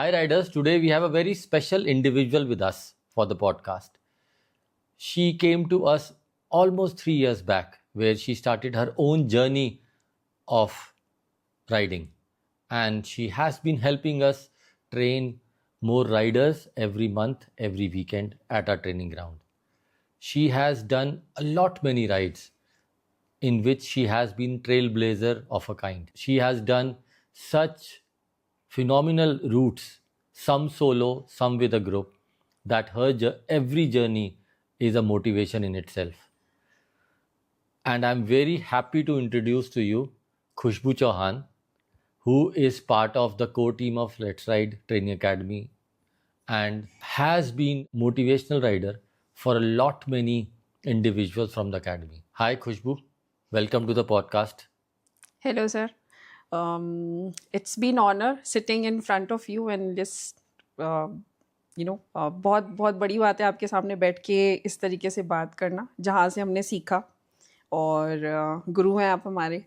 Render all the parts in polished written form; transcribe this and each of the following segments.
Hi riders, today we have a very special individual with us for the podcast. She came to us almost 3 years back where she started her own journey of riding, and she has been helping us train more riders every month, every weekend at our training ground. She has done a lot many rides in which she has been trailblazer of a kind. She has done such phenomenal routes, some solo, some with a group, that every journey is a motivation in itself. And I'm very happy to introduce to you Khushbu Chauhan, who is part of the core team of Let's Ride Training Academy and has been motivational rider for a lot many individuals from the academy. Hi Khushbu, welcome to the podcast. Hello, sir. It's been honor sitting in front of you and just बहुत बहुत बड़ी बात है आपके सामने बैठ के इस तरीके से बात करना, जहाँ से हमने सीखा और गुरु हैं आप हमारे.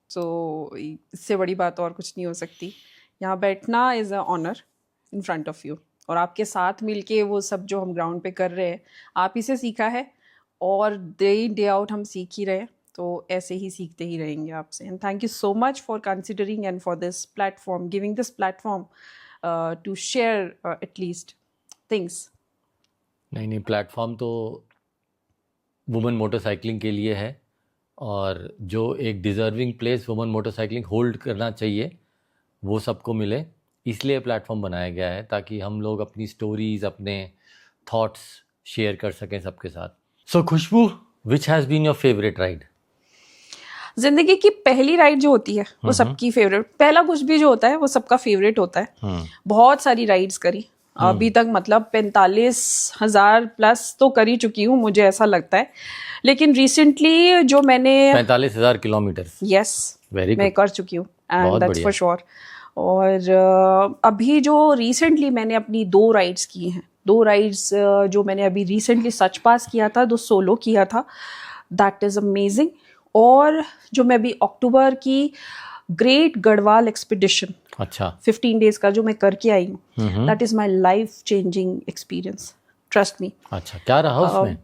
सो इससे बड़ी बात और कुछ नहीं हो सकती. यहाँ बैठना is a honour in front of you, और आपके साथ मिलके वो सब जो हम ग्राउंड पे कर रहे हैं आप ही से सीखा है, और डे इन डे आउट हम सीख ही रहे हैं. तो ऐसे ही सीखते ही रहेंगे आपसे. And thank you so much for considering and for this platform, giving this platform to share at least things. नहीं, प्लेटफॉर्म तो वुमेन मोटरसाइकिलिंग के लिए है, और जो एक deserving place women motorcycling hold करना चाहिए वो सबको मिले, इसलिए प्लेटफॉर्म बनाया गया है ताकि हम लोग अपनी स्टोरीज, अपने थॉट्स शेयर कर सकें सबके साथ. So Khushboo, which has been your favourite ride? जिंदगी की पहली राइड जो होती है वो सबकी फेवरेट, पहला कुछ भी जो होता है वो सबका फेवरेट होता है. बहुत सारी राइड्स करी अभी तक, मतलब 45,000 प्लस तो कर ही चुकी हूँ मुझे ऐसा लगता है. लेकिन रिसेंटली जो मैंने 45,000 किलोमीटर, यस, मैं कर चुकी हूँ, एंड दैट्स फॉर श्योर. और अभी जो रिसेंटली मैंने अपनी 2 राइड्स की हैं, 2 राइड्स जो मैंने अभी रिसेंटली सच पास किया था, 2 सोलो किया था, दैट इज़ अमेजिंग. और जो मैं अभी अक्टूबर की ग्रेट गढ़वाल एक्सपीडिशन, अच्छा, 15 डेज का जो मैं करके आई हूँ, that is my life changing experience, trust me. अच्छा, क्या रहा उसमें?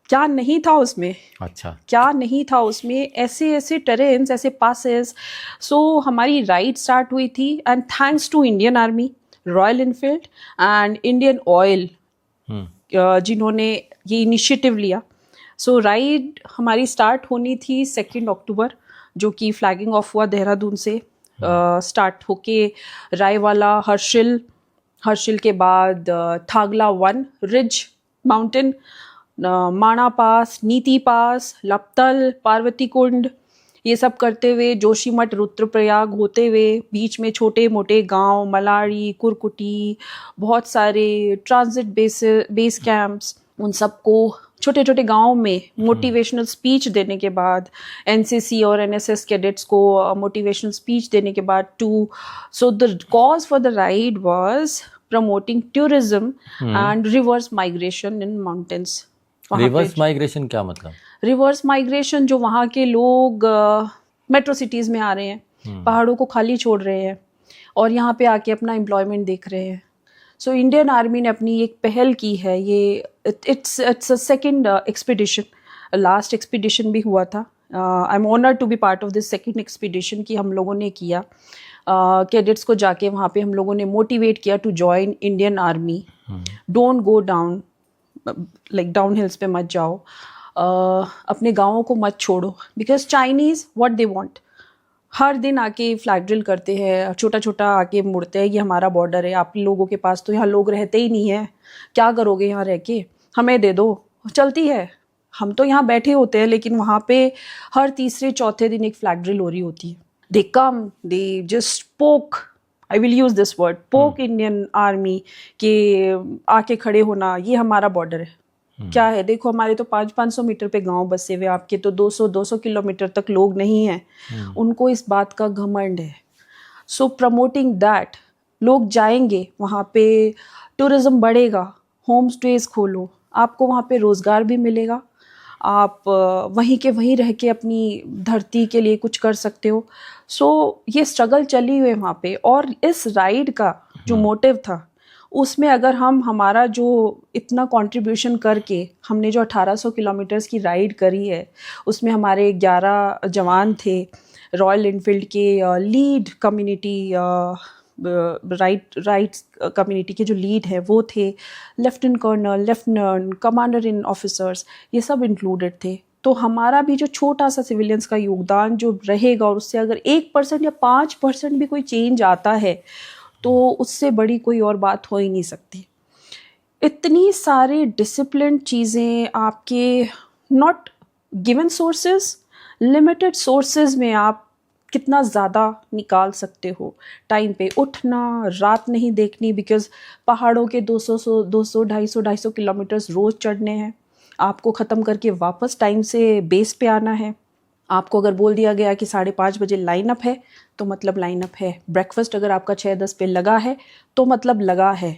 क्या नहीं था उसमें? अच्छा, क्या नहीं था उसमें? ऐसे ऐसे टेरेन्स, ऐसे पासेस. सो हमारी राइड स्टार्ट हुई थी, and thanks to Indian Army, Royal Enfield and Indian Oil, जिन्होंने ये इनिशिएटिव लिया. सो राइड हमारी स्टार्ट होनी थी 2 अक्टूबर, जो कि फ्लैगिंग ऑफ हुआ देहरादून से. स्टार्ट होके रायवाला, हर्षिल के बाद थागला 1 रिज माउंटेन, माणा पास, नीति पास, लपतल, पार्वती कुंड, ये सब करते हुए जोशीमठ, रुद्रप्रयाग होते हुए बीच में छोटे मोटे गांव, मलाड़ी, कुरकुटी, बहुत सारे ट्रांजिट बेस कैंप्स, उन सबको छोटे छोटे गांव में मोटिवेशनल स्पीच देने के बाद, एनसीसी और एनएसएस कैडेट्स को मोटिवेशनल स्पीच देने के बाद, so the cause for the ride was promoting tourism and reverse migration in mountains. Reverse migration क्या मतलब? रिवर्स माइग्रेशन, जो वहाँ के लोग मेट्रो सिटीज़ में आ रहे हैं, पहाड़ों को खाली छोड़ रहे हैं और यहाँ पे आके अपना एम्प्लॉयमेंट देख रहे हैं. सो इंडियन आर्मी ने अपनी एक पहल की है. ये it's a second expedition, last expedition भी हुआ था. I am honoured to be part of this second expedition कि हम लोगों ने किया. कैडेट्स को जाके वहाँ पे हम लोगों ने मोटिवेट किया to join Indian army. Don't go down, like down hills पे मत जाओ, अपने गाँवों को मत छोड़ो, because Chinese what they want, हर दिन आके फ्लैग ड्रिल करते हैं, छोटा छोटा आके मुड़ते हैं, ये हमारा बॉर्डर है, आप लोगों के पास तो यहाँ लोग रहते ही नहीं है, क्या करोगे यहाँ रह के, हमें दे दो. चलती है, हम तो यहाँ बैठे होते हैं, लेकिन वहाँ पे हर तीसरे चौथे दिन एक फ्लैग ड्रिल हो रही होती है. दे कम, दे जस्ट पोक, I will use this word, पोक इंडियन आर्मी के आके खड़े होना, ये हमारा बॉर्डर है. क्या है, देखो हमारे तो 500 मीटर पे गांव बसे हुए, आपके तो 200 किलोमीटर तक लोग नहीं हैं. उनको इस बात का घमंड है. सो प्रमोटिंग दैट, लोग जाएंगे वहाँ पे, टूरिज्म बढ़ेगा, होम स्टेज खोलो, आपको वहाँ पे रोज़गार भी मिलेगा, आप वहीं के वहीं रह के अपनी धरती के लिए कुछ कर सकते हो. सो ये स्ट्रगल चली हुई है वहाँ पे. और इस राइड का जो मोटिव था उसमें अगर हम हमारा जो इतना कंट्रीब्यूशन करके हमने जो 1800 किलोमीटर्स की राइड करी है, उसमें हमारे 11 जवान थे रॉयल एनफील्ड के लीड कम्युनिटी राइट्स कम्युनिटी के जो लीड है वो थे, lieutenant colonel, lieutenant, commander in officers, ये सब इंक्लूडेड थे। तो हमारा भी जो छोटा सा सिविलियंस का योगदान जो रहेगा और उससे अगर 1% या 5% भी कोई चेंज आता है तो उससे बड़ी कोई और बात हो ही नहीं सकती। इतनी सारे डिसिप्लिन चीज़ें आपके not given sources, limited sources में आप कितना ज़्यादा निकाल सकते हो। टाइम पे उठना, रात नहीं देखनी, बिकॉज़ पहाड़ों के 200 किलोमीटर्स रोज़ चढ़ने हैं, आपको ख़त्म करके वापस टाइम से बेस पे आना है। आपको अगर बोल दिया गया कि 5:30 बजे लाइनअप है तो मतलब लाइनअप है। ब्रेकफास्ट अगर आपका 6-10 पे लगा है तो मतलब लगा है।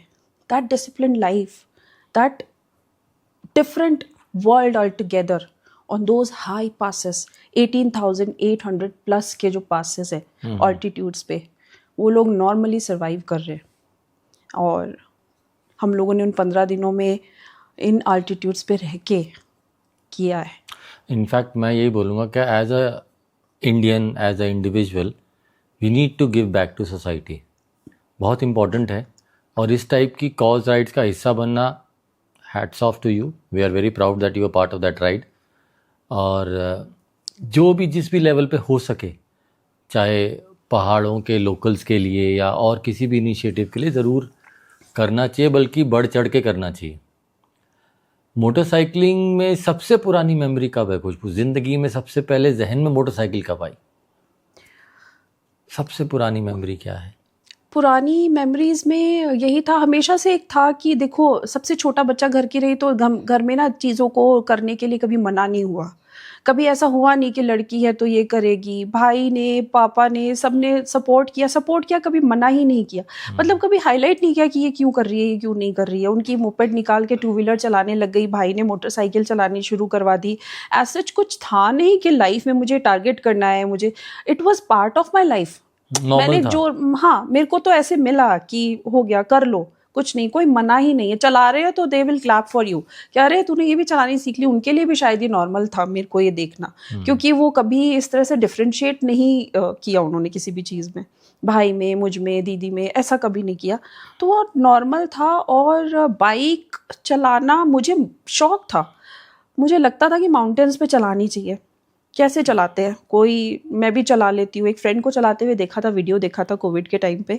That discipline life, that different world all together on those high passes, 18,800 plus के जो पासेस है ऑल्टीट्यूड्स पे, वो लोग नॉर्मली सर्वाइव कर रहे हैं। और हम लोगों ने उन 15 दिनों में इन आल्टीट्यूड्स पे रह के किया है। इनफैक्ट मैं यही बोलूँगा कि as a Indian, as a individual, we need to give back to society. बहुत इम्पॉर्टेंट है। और इस टाइप की कॉज राइड्स का हिस्सा बनना, hats off to you, we are very proud that you are part of that ride. और जो भी जिस भी लेवल पे हो सके, चाहे पहाड़ों के लोकल्स के लिए या और किसी भी इनिशिएटिव के लिए, ज़रूर करना चाहिए, बल्कि बढ़ चढ़ के करना चाहिए। मोटरसाइकिलिंग में सबसे पुरानी मेमोरी कब है खुशबू? ज़िंदगी में सबसे पहले जहन में मोटरसाइकिल कब आई? सबसे पुरानी मेमोरी क्या है? पुरानी मेमोरीज में यही था, हमेशा से एक था कि देखो, सबसे छोटा बच्चा घर की रही तो घर में ना चीज़ों को करने के लिए कभी मना नहीं हुआ। कभी ऐसा हुआ नहीं कि लड़की है तो ये करेगी। भाई ने, पापा ने, सबने सपोर्ट किया, कभी मना ही नहीं किया। मतलब कभी हाईलाइट नहीं किया कि ये क्यों कर रही है, ये क्यों नहीं कर रही है। उनकी मोपेड निकाल के 2 व्हीलर चलाने लग गई, भाई ने मोटरसाइकिल चलानी शुरू करवा दी। एज सच कुछ था नहीं कि लाइफ में मुझे टारगेट करना है। मुझे it was part of my life. मैंने जो, हाँ, मेरे को तो ऐसे मिला कि हो गया, कर लो, कुछ नहीं, कोई मना ही नहीं है। चला रहे हो तो they will clap for you, क्या रहे तूने ये भी चलानी सीख ली। उनके लिए भी शायद ये नॉर्मल था मेरे को ये देखना, क्योंकि वो कभी इस तरह से डिफ्रेंशिएट नहीं किया उन्होंने किसी भी चीज़ में, भाई में, मुझ में, दीदी में, ऐसा कभी नहीं किया। तो वो नॉर्मल था। और बाइक चलाना मुझे शौक था। मुझे लगता था कि माउंटेन्स पे चलानी चाहिए। कैसे चलाते हैं कोई, मैं भी चला लेती हूँ। एक फ्रेंड को चलाते हुए देखा था, वीडियो देखा था कोविड के टाइम पे,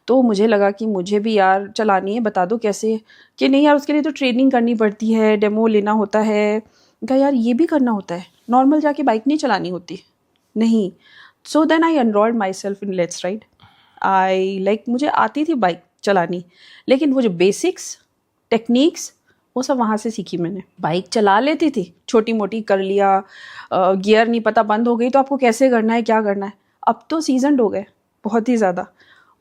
तो मुझे लगा कि मुझे भी यार चलानी है, बता दो कैसे। कि नहीं यार, उसके लिए तो ट्रेनिंग करनी पड़ती है, डेमो लेना होता है। कहा यार ये भी करना होता है, नॉर्मल जाके बाइक नहीं चलानी होती? नहीं। So then I enrolled myself in let's ride. मुझे आती थी बाइक चलानी, लेकिन वो जो बेसिक्स, टेक्निक्स, वो सब वहाँ से सीखी मैंने। बाइक चला लेती थी, छोटी मोटी कर लिया, गियर नहीं पता बंद हो गई तो आपको कैसे करना है, क्या करना है। अब तो सीजनड हो गए बहुत ही ज़्यादा।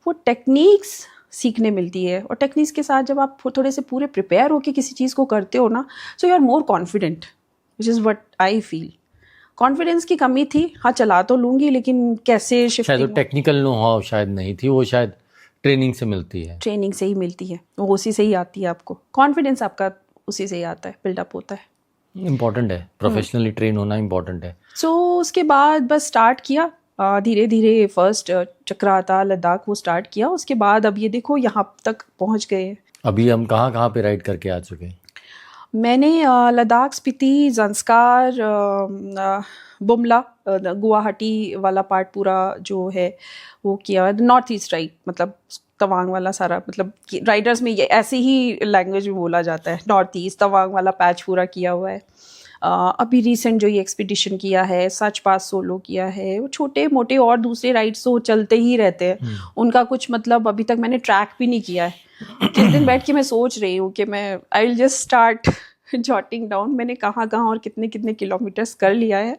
वो टेक्निक्स सीखने मिलती है, और टेक्निक्स के साथ जब आप थोड़े से पूरे प्रिपेयर होकर किसी चीज़ को करते हो ना, so you are more confident, which is what I feel. Confidence की कमी थी, हाँ चला तो लूँगी, लेकिन कैसे शायद वो टेक्निकल नो हाउ शायद नहीं थी, वो शायद ट्रेनिंग से मिलती है। ट्रेनिंग से ही मिलती है, वो उसी से ही आती है आपको। कॉन्फिडेंस आपका उसी से ही आता है, बिल्डअप होता है। इम्पॉर्टेंट है, प्रोफेशनली ट्रेन होना इम्पॉर्टेंट है। सो उसके बाद बस स्टार्ट किया धीरे धीरे। फर्स्ट चक्राता, लद्दाख वो स्टार्ट किया। उसके बाद अब ये देखो यहाँ तक पहुँच गए। अभी हम कहाँ कहाँ पे राइड करके आ चुके हैं? मैंने लद्दाख, स्पीति, ज़ंस्कार, बुमला, गुवाहाटी वाला पार्ट पूरा जो है वो किया है। नॉर्थ ईस्ट राइड, मतलब तवांग वाला सारा, मतलब राइडर्स में ये ऐसे ही लैंग्वेज में बोला जाता है, नॉर्थ ईस्ट तवांग वाला पैच पूरा किया हुआ है। अभी रिसेंट जो ये एक्सपीडिशन किया है, सच पास सोलो किया है, वो छोटे मोटे और दूसरे राइड्स तो चलते ही रहते हैं। उनका कुछ मतलब अभी तक मैंने ट्रैक भी नहीं किया है। किस दिन बैठ के मैं सोच रही हूँ कि मैं I will just start jotting down मैंने कहाँ कहाँ और कितने कितने किलोमीटर्स कर लिया है।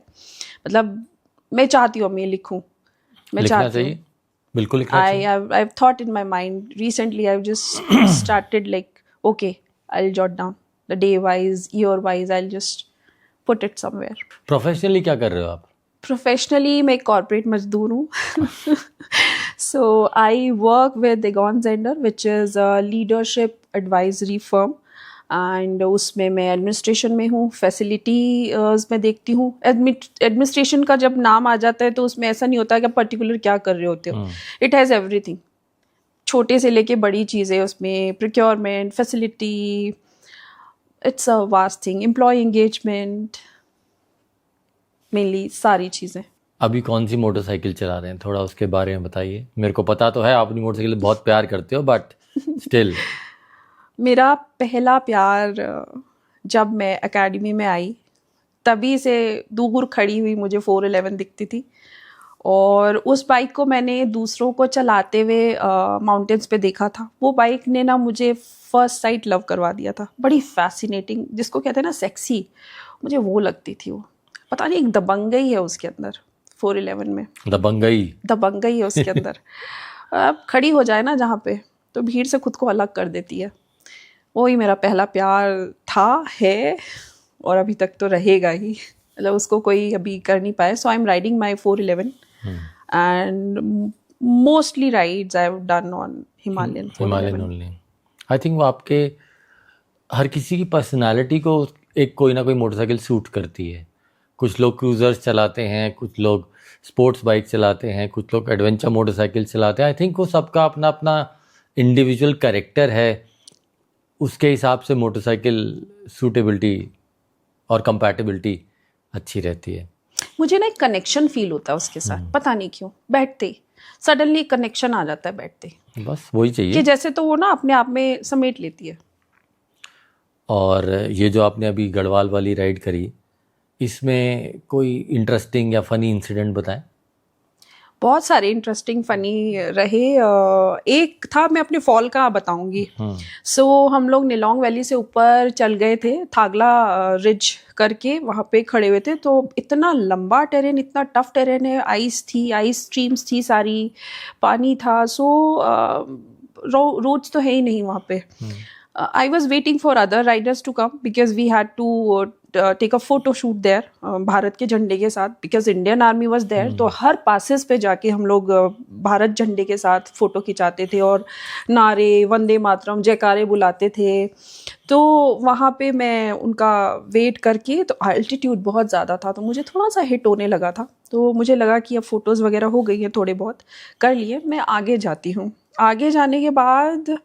मतलब मैं चाहती हूँ मैं लिखूँ, मैं चाहती हूँ बिल्कुल। I've thought in my mind recently. I've just started like, okay, I'll jot down the day wise, year wise. I'll just put it somewhere. Professionally क्या कर रहे हो आप? प्रोफेशनली मैं एक कॉर्पोरेट मजदूर हूँ। So I work with Egon Zehnder, which is a leadership advisory firm. And उसमें मैं एडमिनिस्ट्रेशन में हूँ, फैसिलिटी में देखती हूँ. एडमिनिस्ट्रेशन का जब नाम आ जाता है तो उसमें ऐसा नहीं होता कि आप पर्टिकुलर क्या कर रहे होते हो. इट हैज़ एवरीथिंग, छोटे से लेके बड़ी चीज़ें उसमें, procurement, facility, it's a vast thing, employ engagement, mainly सारी चीज़ें. अभी कौन सी मोटरसाइकिल चला रहे हैं, थोड़ा उसके बारे में बताइए. मेरे को पता तो है आप अपनी मोटरसाइकिल बहुत प्यार करते हो, बट स्टिल. मेरा पहला प्यार जब मैं एकेडमी में आई तभी से दूर खड़ी हुई मुझे 411 दिखती थी, और उस बाइक को मैंने दूसरों को चलाते हुए माउंटेन्स पे देखा था. वो बाइक ने ना मुझे फर्स्ट साइट लव करवा दिया था. बड़ी फैसिनेटिंग, जिसको कहते हैं ना सेक्सी, मुझे वो लगती थी. वो पता नहीं, एक दबंगई है उसके अंदर 411 में. दबंगई है उसके अंदर. अब खड़ी हो जाए ना जहाँ पे, तो भीड़ से खुद को अलग कर देती है. वही मेरा पहला प्यार था, है, और अभी तक तो रहेगा ही. मतलब उसको कोई अभी कर नहीं पाया. So I am riding my 411 and mostly rides I have done on Himalayan 411. I think वो आपके हर किसी की पर्सनालिटी को एक कोई ना कोई मोटरसाइकिल सूट करती है. कुछ लोग क्रूजर्स चलाते हैं, कुछ लोग स्पोर्ट्स बाइक चलाते हैं, कुछ लोग एडवेंचर मोटरसाइकिल चलाते हैं. आई थिंक वो सबका अपना अपना इंडिविजुअल कैरेक्टर है. उसके हिसाब से मोटरसाइकिल सूटेबिलिटी और कंपैटिबिलिटी अच्छी रहती है. मुझे ना एक कनेक्शन फील होता है उसके साथ, पता नहीं क्यों. बैठते ही सडनली कनेक्शन आ जाता है, बैठते ही. बस वही चाहिए कि जैसे तो वो ना अपने आप में समेट लेती है. और ये जो आपने अभी गढ़वाल वाली राइड करी, इसमें कोई इंटरेस्टिंग या फनी इंसिडेंट बताएं. बहुत सारे इंटरेस्टिंग फनी रहे. एक था, मैं अपने फॉल का बताऊंगी. सो हम लोग निलोंग वैली से ऊपर चल गए थे, थागला रिज करके वहाँ पे खड़े हुए थे. तो इतना लंबा टेरेन, इतना टफ टेरेन है. आइस थी, आइस स्ट्रीम्स थी सारी, पानी था. सो रोड्स तो है ही नहीं वहाँ पे. I was waiting for other riders to come because we had to take a photo shoot there Bharat के झंडे के साथ, because Indian Army was there. तो हर passes पे जाके हम लोग भारत झंडे के साथ फ़ोटो खिंचाते थे और नारे, वंदे मातरम, जयकारे बुलाते थे. तो वहाँ पे मैं उनका वेट करके, तो अल्टीट्यूड बहुत ज़्यादा था तो मुझे थोड़ा सा हिट होने लगा था. तो मुझे लगा कि अब फ़ोटोज़ वगैरह हो गई हैं, थोड़े बहुत कर लिए, मैं आगे जाती हूँ. आगे जाने के बाद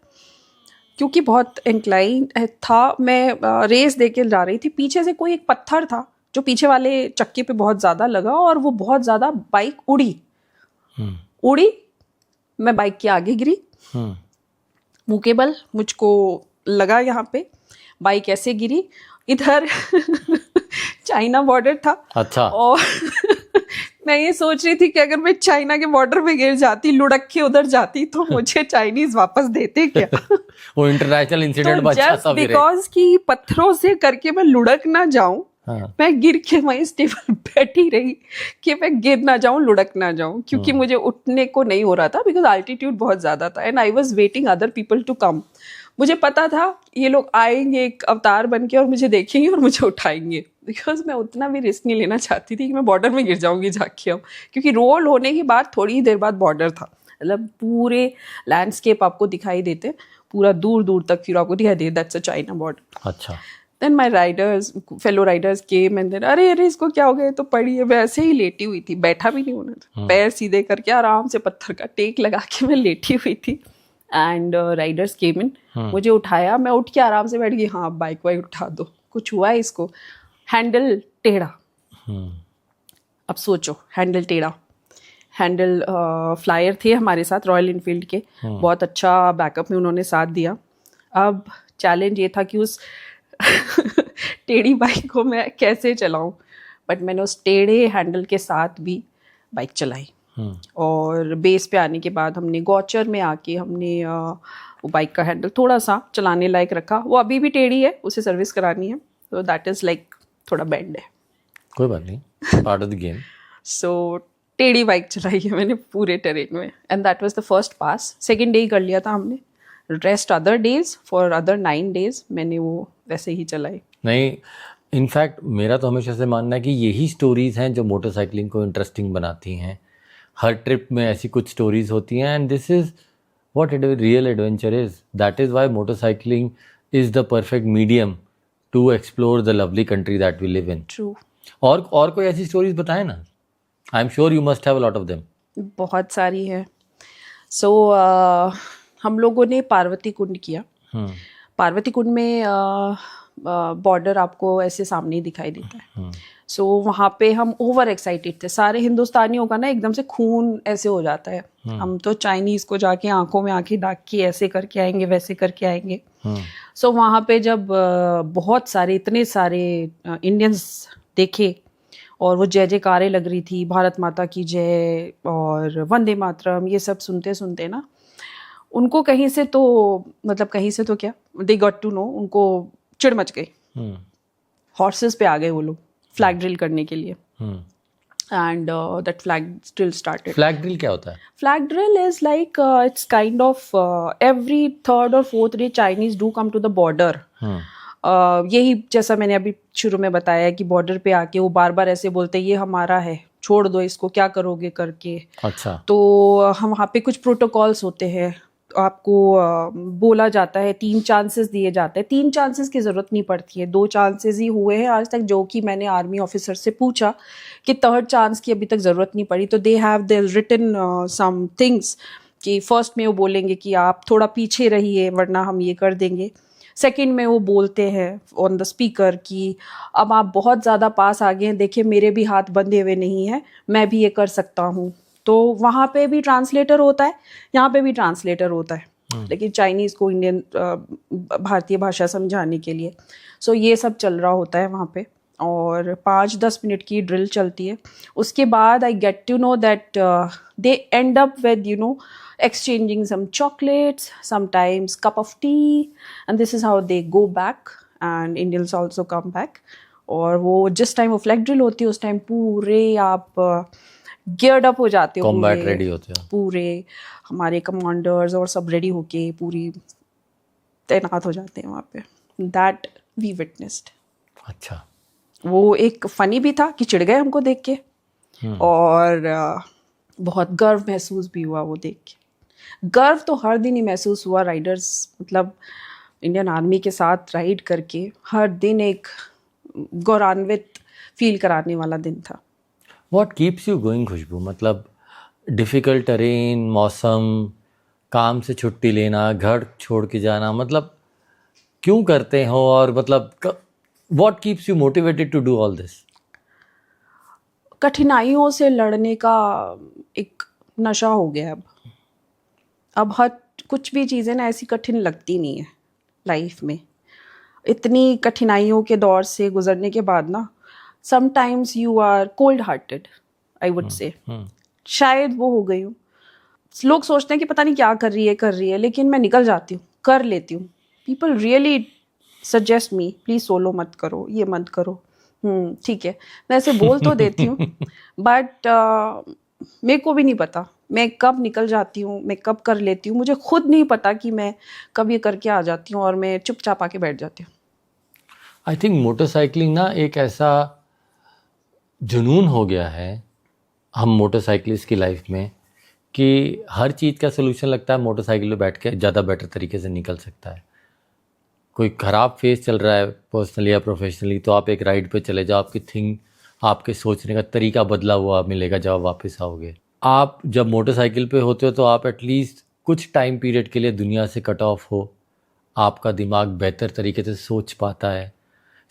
क्योंकि बहुत इंक्लाइन था, मैं रेस दे के जा रही थी. पीछे से कोई एक पत्थर था जो पीछे वाले चक्के पे बहुत ज़्यादा लगा और वो बहुत ज़्यादा बाइक उड़ी. मैं बाइक के आगे गिरी, मुँह के बल मुझको लगा यहाँ पे. बाइक ऐसे गिरी. इधर चाइना बॉर्डर था. अच्छा. और मैं ये सोच रही थी कि अगर मैं चाइना के बॉर्डर पे गिर जाती, लुढ़क के उधर जाती, तो मुझे चाइनीज वापस देते क्या. वो इंटरनेशनल इंसिडेंट बचा था. बिकॉज कि पत्थरों से करके मैं लुढ़क ना जाऊं, मैं गिर के वहीं स्टेबल बैठी रही कि मैं गिर ना जाऊं, लुढ़क ना जाऊं, क्योंकि मुझे उठने को नहीं हो रहा था बिकॉज अल्टीट्यूड बहुत ज़्यादा था. And I was waiting other people to come. मुझे पता था ये लोग आएंगे एक अवतार बन के और मुझे देखेंगे और मुझे उठाएंगे, बिकॉज मैं उतना भी रिस्क नहीं लेना चाहती थी कि मैं बॉर्डर में गिर जाऊंगी जाके. अब क्योंकि रोल होने के बाद थोड़ी ही देर बाद बॉर्डर था, मतलब पूरे लैंडस्केप आपको दिखाई देते, पूरा दूर दूर तक फिर आपको दिखाई दे, दैट्स अ चाइना बॉर्डर. अच्छा. Then my riders, fellow riders came and then अरे इसको क्या हो गया, तो पड़ी है. मैं ऐसे ही लेटी हुई थी, बैठा भी नहीं होना था. पैर सीधे करके आराम से पत्थर का टेक लगा के मैं लेटी हुई थी. एंड राइडर्स केम इन, मुझे उठाया. मैं उठ के आराम से बैठ गई. हाँ, बाइक वाइक उठा दो, कुछ हुआ है इसको. हैंडल टेढ़ा. अब सोचो, हैंडल टेढ़ा. हैंडल फ्लायर थे हमारे साथ, रॉयल इनफील्ड के. बहुत अच्छा बैकअप में उन्होंने साथ दिया. अब चैलेंज ये था कि उस टेढ़ी बाइक को मैं कैसे चलाऊं, बट मैंने उस टेढ़े हैंडल के साथ भी बाइक चलाई. और बेस पे आने के बाद हमने गौचर में आके हमने वो बाइक का हैंडल थोड़ा सा चलाने लायक रखा. वो अभी भी टेढ़ी है, उसे सर्विस करानी है, तो दैट इज़ लाइक थोड़ा बेंड है. कोई बात नहीं, part of the game. So टेढ़ी बाइक चलाई है मैंने पूरे टेरेन में. And that was the first pass. Second day ही कर लिया था हमने. Rest other days, for other 9 days मैंने वो वैसे ही चलाई. नहीं, इनफैक्ट मेरा तो हमेशा से मानना है कि यही स्टोरीज़ हैं जो मोटरसाइकिलिंग को इंटरेस्टिंग बनाती हैं. हर ट्रिप में ऐसी कुछ स्टोरीज होती हैं, and this is what real adventure is. That is why motorcycling is the perfect medium to explore the lovely country that we live in. True. और कोई ऐसी स्टोरीज बताएं ना. I am sure you must have a lot of them. बहुत सारी है. सो हम लोगों ने पार्वती कुंड किया. पार्वती कुंड में बॉर्डर आपको ऐसे सामने ही दिखाई देता है. सो वहाँ पे हम ओवर एक्साइटेड थे. सारे हिंदुस्तानियों का ना एकदम से खून ऐसे हो जाता है. हम तो चाइनीज को जाके आंखों में आंखें डाल के ऐसे करके आएंगे, वैसे करके आएंगे. सो वहाँ पे जब बहुत सारे इतने सारे इंडियंस देखे और वो जय जयकारें लग रही थी, भारत माता की जय और वंदे मातरम, ये सब सुनते सुनते ना उनको कहीं से तो मतलब कहीं से तो क्या, दे गॉट टू नो, उनको चिढ़ मच गई. हॉर्सेस पे आ गए वो लोग फ्लैग ड्रिल करने के लिए. And that flag drill started. Flag drill क्या होता है? Flag drill is like it's kind of every third or fourth day Chinese do come to the border. यही जैसा मैंने अभी शुरू में बताया कि बॉर्डर पे आके वो बार बार ऐसे बोलते हैं ये हमारा है, छोड़ दो इसको, क्या करोगे करके. अच्छा. तो हम वहाँ पे कुछ प्रोटोकॉल्स होते हैं. आपको बोला जाता है, 3 चांसेस दिए जाते हैं. 3 चांसेस की ज़रूरत नहीं पड़ती है, 2 चांसेस ही हुए हैं आज तक, जो कि मैंने आर्मी ऑफिसर से पूछा कि 3rd चांस की अभी तक ज़रूरत नहीं पड़ी. तो they have they written some things कि फर्स्ट में वो बोलेंगे कि आप थोड़ा पीछे रहिए वरना हम ये कर देंगे. सेकंड में वो बोलते हैं ऑन द स्पीकर कि अब आप बहुत ज़्यादा पास आ गए हैं, देखिए मेरे भी हाथ बंधे हुए नहीं हैं, मैं भी ये कर सकता हूँ. तो वहाँ पे भी ट्रांसलेटर होता है, यहाँ पे भी ट्रांसलेटर होता है, लेकिन चाइनीज़ को इंडियन भारतीय भाषा समझाने के लिए. सो ये सब चल रहा होता है वहाँ पे और 5-10 मिनट की ड्रिल चलती है. उसके बाद I get to know that they end up with you know exchanging some chocolates, sometimes cup of tea, and this is how they go back and Indians also come back. और वो जिस time वो flag drill होती है उस time पूरे आप geared up हो जाते हो, कॉम्बैट रेडी होते हो पूरे. हमारे कमांडर्स और सब रेडी होके पूरी तैनात हो जाते हैं वहाँ पे. That we witnessed. अच्छा. वो एक फनी भी था कि चिढ़ गए हमको देख के और बहुत गर्व महसूस भी हुआ वो देख के. गर्व तो हर दिन ही महसूस हुआ. राइडर्स मतलब इंडियन आर्मी के साथ राइड करके हर दिन एक गौरवान्वित फील कराने वाला दिन था. व्हाट कीप्स यू गोइंग खुशबू? मतलब डिफ़िकल्ट टेरेन, मौसम, काम से छुट्टी लेना, घर छोड़ के जाना, मतलब क्यों करते हो? और मतलब what keeps you motivated to do all this? कठिनाइयों से लड़ने का एक नशा हो गया अब हर कुछ भी चीज़ें ना ऐसी कठिन लगती नहीं है लाइफ में. इतनी कठिनाइयों के दौर से गुजरने के बाद ना sometimes you are cold hearted, I would say. शायद वो हो गई हूँ. लोग सोचते हैं कि पता नहीं क्या कर रही है, लेकिन मैं निकल जाती हूँ, कर लेती हूँ. People really suggest me, please solo मत करो, ये मत करो. ठीक है, मैं ऐसे बोल तो देती हूँ बट मेरे को भी नहीं पता मैं कब निकल जाती हूँ, मैं कब कर लेती हूँ. मुझे खुद नहीं पता कि मैं कब ये करके आ जाती हूँ और मैं चुपचाप आके बैठ जाती हूँ. आई थिंक मोटरसाइकिलिंग ना एक ऐसा जुनून हो गया है हम मोटरसाइकिलिस्ट की लाइफ में कि हर चीज़ का सोल्यूशन लगता है मोटरसाइकिल पे बैठ के ज़्यादा बेटर तरीके से निकल सकता है. कोई ख़राब फेज चल रहा है पर्सनली या प्रोफेशनली, तो आप एक राइड पे चले जाओ, आपके सोचने का तरीका बदला हुआ मिलेगा जब आप वापस आओगे. आप जब मोटरसाइकिल पे होते हो तो आप एटलीस्ट कुछ टाइम पीरियड के लिए दुनिया से कट ऑफ हो. आपका दिमाग बेहतर तरीके से सोच पाता है,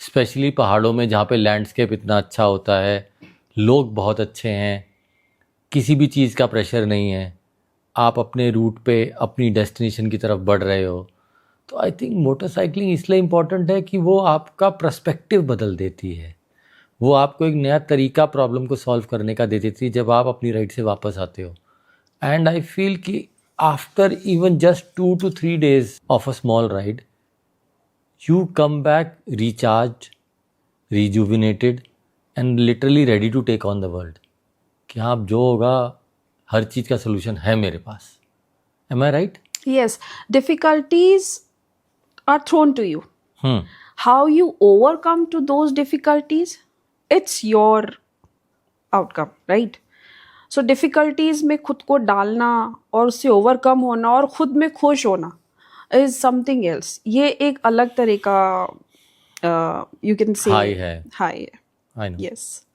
स्पेशली पहाड़ों में जहाँ पे लैंडस्केप इतना अच्छा होता है, लोग बहुत अच्छे हैं, किसी भी चीज़ का प्रेशर नहीं है, आप अपने रूट पे अपनी डेस्टिनेशन की तरफ बढ़ रहे हो. तो आई थिंक मोटरसाइकिलिंग इसलिए इम्पॉर्टेंट है कि वो आपका पर्सपेक्टिव बदल देती है. वो आपको एक नया तरीका प्रॉब्लम को सॉल्व करने का दे देती है जब आप अपनी राइड से वापस आते हो. एंड आई फील कि after even just 2 to 3 days of a small ride you come back recharge, rejuvenated and literally ready to take on the world. कि हाँ, जो होगा हर चीज़ का सोल्यूशन है मेरे पास. Am I right? Yes, difficulties are thrown to you. How you overcome to those difficulties, it's your outcome, right? So difficulties में खुद को डालना और उससे ओवरकम होना और खुद में खुश होना इज़ समथिंग एल्स. ये एक अलग तरह का यू कैन से हाई है. हाई है. I know. यस.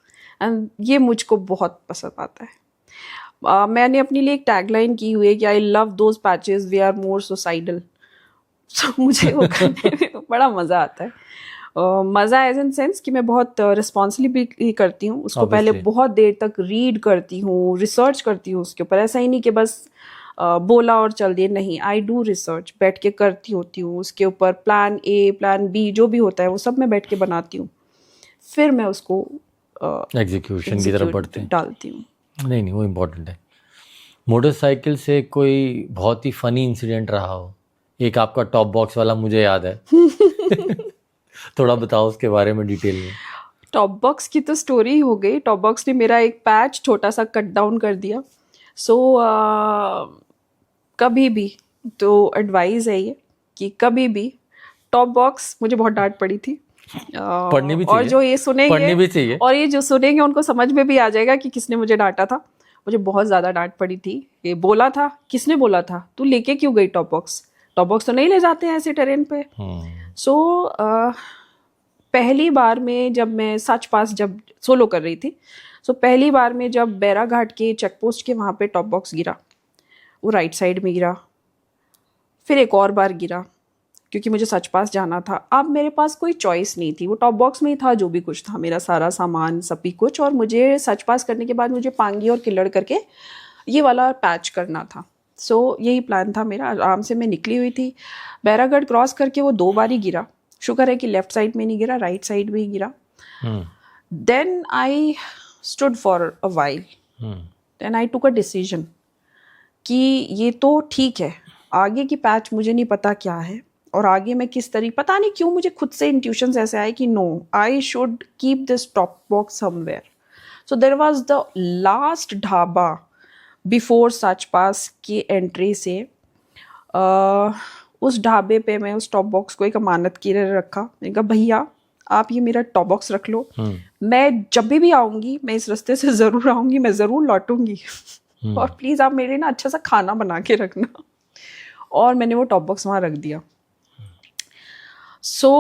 एंड ये मुझको बहुत पसंद आता है. मैंने अपने लिए एक टैगलाइन की हुई है कि I love those patches we are more suicidal. So मुझे वो करने में बड़ा मज़ा आता है. मज़ा एज इन सेंस कि मैं बहुत रिस्पॉन्सिबिलिटी करती हूँ उसको. पहले Obviously. बहुत देर तक रीड करती हूँ, रिसर्च करती हूँ उसके ऊपर. ऐसा ही नहीं कि बस बोला और चल दिए. नहीं, आई डू रिसर्च, बैठ के करती होती हूँ उसके ऊपर. प्लान ए, प्लान बी जो भी होता है वो सब मैं बैठ के बनाती हूँ. फिर मैं उसको एग्जीक्यूशन की तरफ बढ़ते हैं. डालती हूँ. नहीं, वो इम्पोर्टेंट है. मोटरसाइकिल से कोई बहुत ही फनी इंसिडेंट रहा हो? एक आपका टॉप बॉक्स वाला मुझे याद है. थोड़ा बताओ उसके बारे में डिटेल में. टॉप बॉक्स की तो स्टोरी हो गई. टॉप बॉक्स ने मेरा एक पैच छोटा सा कट डाउन कर दिया. सो कभी भी तो एडवाइस है ये कि कभी भी टॉप बॉक्स, मुझे बहुत डांट पड़ी थी. पढ़नी भी और चाहिए. जो ये सुनेंगे पढ़नी भी चाहिए. और ये जो सुनेंगे उनको समझ में भी आ जाएगा कि किसने मुझे डांटा था. मुझे बहुत ज़्यादा डांट पड़ी थी. ये बोला था, किसने बोला था तू लेके क्यों गई टॉप बॉक्स? टॉप बॉक्स तो नहीं ले जाते हैं ऐसे टेरेन पे. सो पहली बार में जब मैं सच पास जब सोलो कर रही थी, सो पहली बार में जब बैरा घाट के चेक पोस्ट के वहाँ पे टॉप बॉक्स गिरा, वो राइट साइड में गिरा. फिर एक और बार गिरा क्योंकि मुझे सच पास जाना था. अब मेरे पास कोई चॉइस नहीं थी, वो टॉप बॉक्स में ही था जो भी कुछ था, मेरा सारा सामान सभी कुछ. और मुझे सच पास करने के बाद मुझे पांगी और किल्लड़ करके ये वाला पैच करना था. सो यही प्लान था मेरा. आराम से मैं निकली हुई थी. बैरागढ़ क्रॉस करके वो 2 बार ही गिरा. शुक्र है कि लेफ्ट साइड में नहीं गिरा, राइट साइड में ही गिरा. Then I stood for a while. Then I took a decision कि ये तो ठीक है, आगे की पैच मुझे नहीं पता क्या है और आगे मैं किस तरीके, पता नहीं क्यों मुझे खुद से इंट्यूशंस ऐसे आए कि no, I should keep this top box somewhere. So there was the last dhaba before such pass की एंट्री से. उस ढाबे पे मैं उस टॉप बॉक्स को एक अमानत की तरह रखा. मैंने कहा भैया आप ये मेरा टॉप बॉक्स रख लो, मैं जब भी आऊँगी मैं इस रास्ते से ज़रूर आऊँगी, मैं ज़रूर लौटूंगी और प्लीज़ आप मेरे लिए ना अच्छा सा खाना बना के रखना. और मैंने वो टॉप बॉक्स वहाँ रख दिया. सो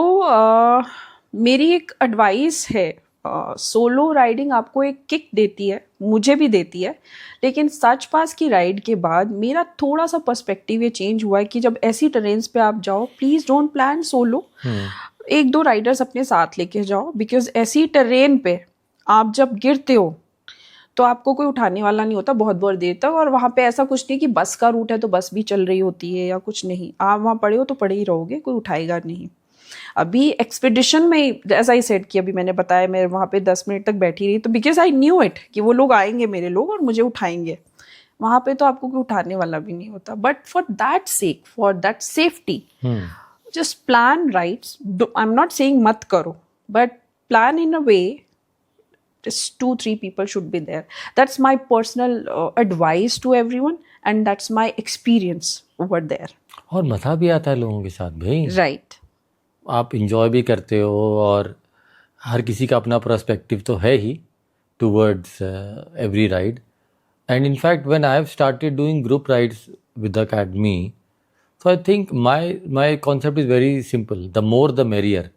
मेरी एक एडवाइस है, सोलो राइडिंग आपको एक किक देती है, मुझे भी देती है. लेकिन सच पास की राइड के बाद मेरा थोड़ा सा पर्सपेक्टिव ये चेंज हुआ है कि जब ऐसी टेरेन्स पे आप जाओ, please don't plan solo. 1-2 Riders अपने साथ लेके जाओ. बिकॉज ऐसी टेरेन पे आप जब गिरते हो तो आपको कोई उठाने वाला नहीं होता बहुत बहुत देर तक. और वहाँ पे ऐसा कुछ नहीं कि बस का रूट है तो बस भी चल रही होती है या कुछ नहीं. आप वहाँ पड़े हो तो पड़े ही रहोगे, कोई उठाएगा नहीं. अभी एक्सपीडिशन में ऐसा ही सेट कि अभी मैंने बताया मैं वहाँ पे 10 मिनट तक बैठी रही, तो बिकॉज आई न्यू इट कि वो लोग आएंगे मेरे लोग और मुझे उठाएंगे. वहाँ पे तो आपको कोई उठाने वाला भी नहीं होता. But for that sake, for that safety, just plan rides. I am not saying मत करो, but plan in a way just 2-3 people should be there. That's my personal advice to everyone and that's my experience over there. और मज़ा भी आता है लोगों के साथ भाई. Right. आप इंजॉय भी करते हो और हर किसी का अपना पर्सपेक्टिव तो है ही towards every ride. And in fact when I have started doing group rides with the academy, so I think my concept is very simple, the more the merrier.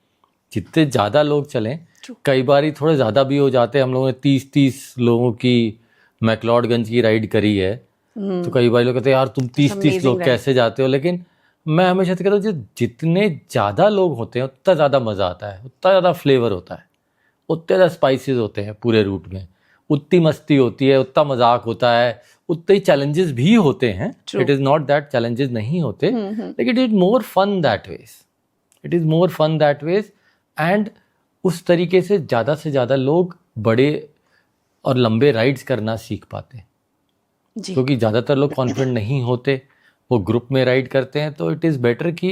जितने ज़्यादा लोग चलें, कई बार ही थोड़े ज़्यादा भी हो जाते हैं. हम लोगों ने 30 लोगों की मैक्लोडगंज की राइड करी है, तो कई बार लोग कहते हैं यार तुम 30 लोग कैसे जाते हो. लेकिन मैं हमेशा कहता हूँ जितने ज़्यादा लोग होते हैं उतना ज़्यादा मज़ा आता है, उतना ज़्यादा फ्लेवर होता है, उतने ज़्यादा स्पाइसेस होते हैं पूरे रूट में, उतनी मस्ती होती है, उतना मजाक होता है, उतने ही चैलेंजेस भी होते हैं. It is not that challenges नहीं होते, लेकिन it is more fun that ways. It is more fun that ways. And उस तरीके से ज़्यादा लोग बड़े और लंबे राइड्स करना सीख पाते हैं. क्योंकि ज़्यादातर लोग कॉन्फिडेंट नहीं होते, वो ग्रुप में राइड करते हैं. तो इट इज़ बेटर कि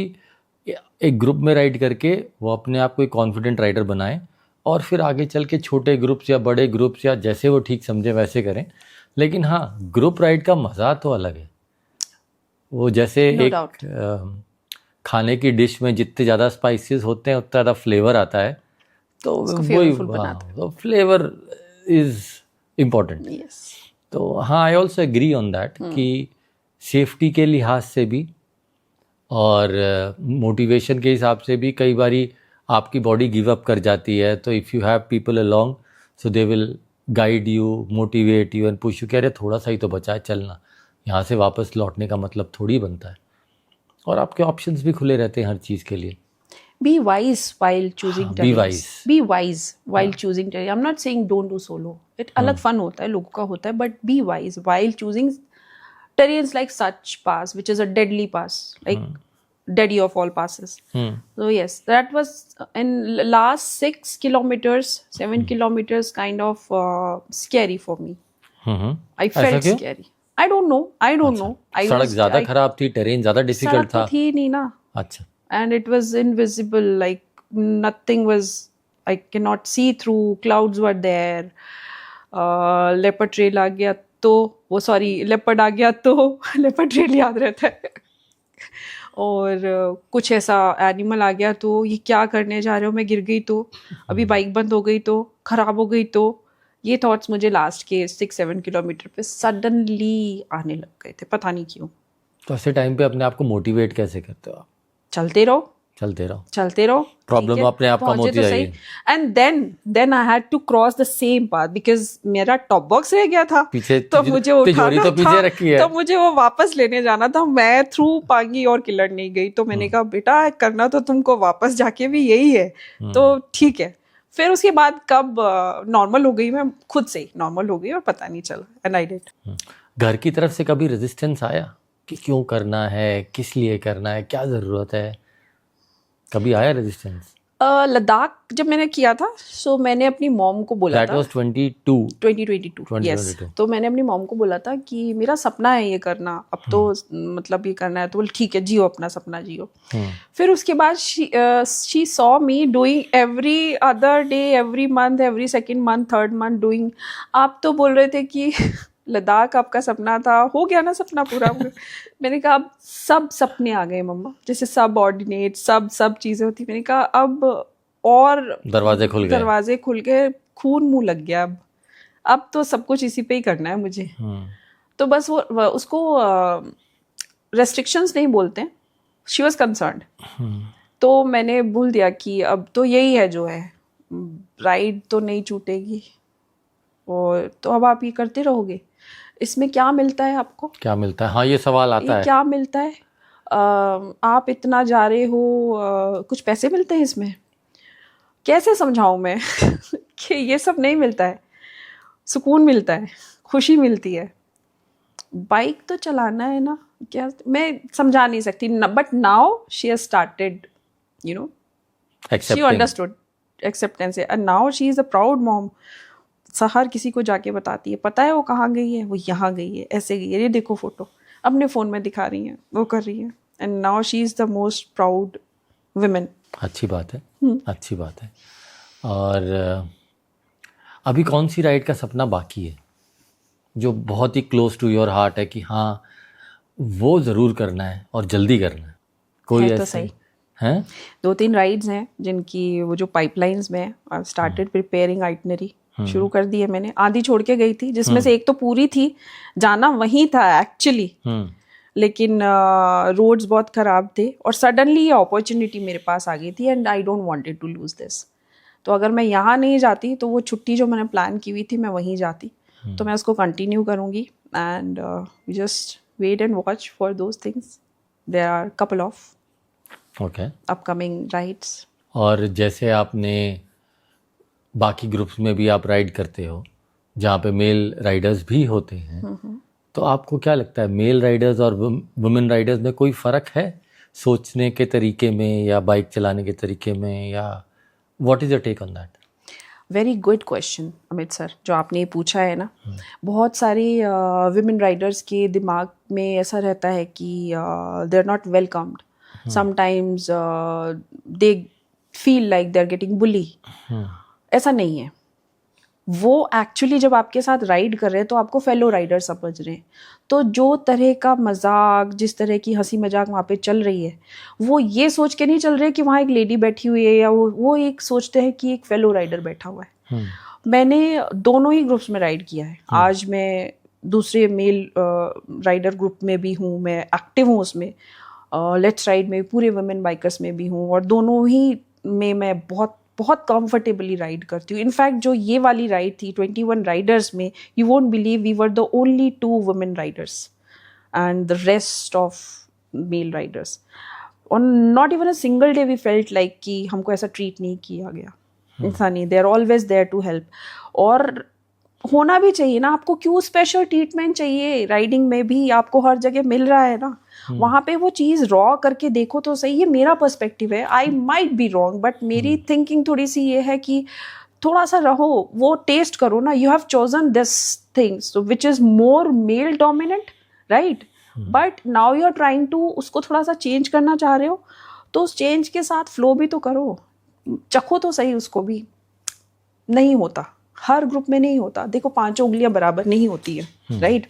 एक ग्रुप में राइड करके वो अपने आप को एक कॉन्फिडेंट राइडर बनाएं और फिर आगे चल के छोटे ग्रुप्स या बड़े ग्रुप्स या जैसे वो ठीक समझे वैसे करें. लेकिन हाँ, ग्रुप राइड का मज़ा तो अलग है. वो जैसे एक खाने की डिश में जितने ज़्यादा स्पाइसेस होते हैं उतना ज़्यादा फ्लेवर आता है. तो वही फ्लेवर इज़ इम्पॉर्टेंट. तो हाँ, I also agree on that कि सेफ्टी के लिहाज से भी और मोटिवेशन के हिसाब से भी कई बारी आपकी बॉडी गिव अप कर जाती है, तो if you have people along so they will guide you, motivate you and push you, कह रहे थोड़ा सा ही तो बचा है, चलना, यहाँ से वापस लौटने का मतलब थोड़ी बनता है। और आपके ऑप्शंस भी खुले रहते हैं हर चीज़ के लिए। Be wise while choosing be terrains. wise. Be wise while choosing terrain. I'm not saying don't do solo. It अलग fun होता है, लोगों का होता है, but be wise while choosing terrains like such pass, which is a deadly pass, like deadly of all passes. So yes, that was in last 6 kilometers, 7 kilometers kind of scary for me. I felt scary. I don't know. सड़क ज़्यादा खराब थी, terrain ज़्यादा difficult था? सड़क तो थी नहीं ना। अच्छा। And it was invisible, like nothing was, I cannot see through, clouds were there. Leopard trail आ गया तो वो leopard आ गया तो leopard trail याद रहता है और कुछ ऐसा एनिमल आ गया तो ये क्या करने जा रहे हो, मैं गिर गई तो, अभी बाइक बंद हो गई तो, खराब हो गई तो, ये थॉट्स मुझे लास्ट के 6-7 किलोमीटर पे सडनली आने लग गए थे, पता नहीं क्यों। तो ऐसे टाइम पे अपने आप को मोटिवेट कैसे करते हो आप? चलते रहो, प्रॉब्लम अपने आप कम होती जाएगी। And then I had to cross the same path because मेरा टॉप बॉक्स रह गया था पीछे, तो मुझे उठाना तो पीछे रखी है, तो मुझे वो वापस लेने जाना था। मैं थ्रू पांगी और किलर नहीं गई, तो मैंने कहा बेटा करना तो तुमको वापस जाके भी यही है, तो ठीक है। फिर उसके बाद कब नॉर्मल हो गई, मैं खुद से नॉर्मल हो गई और पता नहीं चला, एंड आई डिड। घर की तरफ से कभी रेजिस्टेंस आया कि क्यों करना है, किस लिए करना है, क्या ज़रूरत है, कभी आया रेजिस्टेंस? लद्दाख जब मैंने किया था, सो मैंने अपनी मॉम को बोला था, That was 2022 yes, तो मैंने अपनी मॉम को बोला था कि मेरा सपना है ये करना, अब तो मतलब ये करना है, तो बोल ठीक है जियो अपना सपना जियो। फिर उसके बाद she saw me doing every other day, every month, every second month, third month doing. आप तो बोल रहे थे कि लद्दाख आपका सपना था, हो गया ना सपना पूरा। मैंने कहा अब सब सपने आ गए मम्मा, जैसे सब ऑर्डिनेट सब चीज़ें होती। मैंने कहा अब और दरवाजे खुल गए, खून मुंह लग गया, अब तो सब कुछ इसी पे ही करना है मुझे। तो बस वो उसको रेस्ट्रिक्शंस नहीं बोलते, शी वॉज कंसर्न्ड। तो मैंने बोल दिया कि अब तो यही है जो है, राइड तो नहीं छूटेगी, और तो अब आप ये करते रहोगे, इसमें क्या मिलता है आपको, क्या मिलता है? हाँ, ये सवाल आता है, क्या मिलता है? आप इतना जा रहे हो, कुछ पैसे मिलते हैं इसमें? कैसे समझाऊं मैं कि ये सब नहीं मिलता है, सुकून मिलता है, खुशी मिलती है, बाइक तो चलाना है ना, क्या मैं समझा नहीं सकती। But now she has started, you know, she understood acceptance, and now she is a proud mom. हर किसी को जाके बताती है, पता है वो कहाँ गई है, वो यहाँ गई है, ऐसे गई है, ये देखो फोटो अपने फ़ोन में दिखा रही हैं, वो कर रही है, and now she is the most proud women. अच्छी बात है, अच्छी बात है। और अभी कौन सी राइड का सपना बाकी है जो बहुत ही क्लोज टू योर हार्ट है कि हाँ वो ज़रूर करना है और जल्दी करना है? कोई है तो सही हैं? 2-3 राइड्स हैं जिनकी वो जो पाइपलाइंस में है। स्टार्टेड प्रिपेयरिंग आइटनरी, शुरू कर दी है मैंने। आधी छोड़ के गई थी, जिसमें से एक तो पूरी थी, जाना वहीं था एक्चुअली, लेकिन रोड्स बहुत ख़राब थे और सडनली ये अपॉर्चुनिटी मेरे पास आ गई थी, and I don't wanted to lose this. तो अगर मैं यहाँ नहीं जाती तो वो छुट्टी जो मैंने प्लान की हुई थी मैं वहीं जाती, तो मैं उसको कंटिन्यू करूँगी, and just wait and watch for those things. There are couple of upcoming rides. और जैसे आपने बाकी ग्रुप्स में भी आप राइड करते हो जहाँ पे मेल राइडर्स भी होते हैं, तो आपको क्या लगता है मेल राइडर्स और वुमेन राइडर्स में कोई फ़र्क है सोचने के तरीके में या बाइक चलाने के तरीके में, या what is your take on that? Very good question Amit sir, जो आपने ये पूछा है ना। बहुत सारी वुमेन राइडर्स के दिमाग में ऐसा रहता है कि they are not welcomed, sometimes they feel like they are getting bully. ऐसा नहीं है, वो एक्चुअली जब आपके साथ राइड कर रहे हैं तो आपको फेलो राइडर समझ रहे हैं, तो जो तरह का मजाक, जिस तरह की हंसी मजाक वहाँ पे चल रही है, वो ये सोच के नहीं चल रहे कि वहाँ एक लेडी बैठी हुई है, या वो एक सोचते हैं कि एक फेलो राइडर बैठा हुआ है। मैंने दोनों ही ग्रुप्स में राइड किया है। आज मैं दूसरे मेल राइडर ग्रुप में भी हूँ, मैं एक्टिव हूँ उसमें, लेट्स राइड में पूरे वुमेन बाइकर्स में भी हूँ, और दोनों ही में मैं बहुत बहुत कंफर्टेबली राइड करती हूँ. इनफैक्ट जो ये वाली राइड थी 21 राइडर्स में, you won't believe we were the only 2 women riders and the rest of male riders. On not even a single day we felt like कि हमको ऐसा ट्रीट नहीं किया गया. ऐसा नहीं, they are always there to help. और होना भी चाहिए ना, आपको क्यों स्पेशल ट्रीटमेंट चाहिए? राइडिंग में भी आपको हर जगह मिल रहा है ना. वहाँ पे वो चीज़ रॉ करके देखो तो सही. ये मेरा पर्सपेक्टिव है, I might be wrong, but मेरी थिंकिंग थोड़ी सी ये है कि थोड़ा सा रहो, वो टेस्ट करो ना. You have chosen this things which is more male dominant, right? But now you are trying to उसको थोड़ा सा चेंज करना चाह रहे हो, तो उस चेंज के साथ फ्लो भी तो करो, चखो तो सही उसको भी. नहीं होता, हर ग्रुप में नहीं होता. देखो 5 उंगलियां बराबर नहीं होती है, राइट?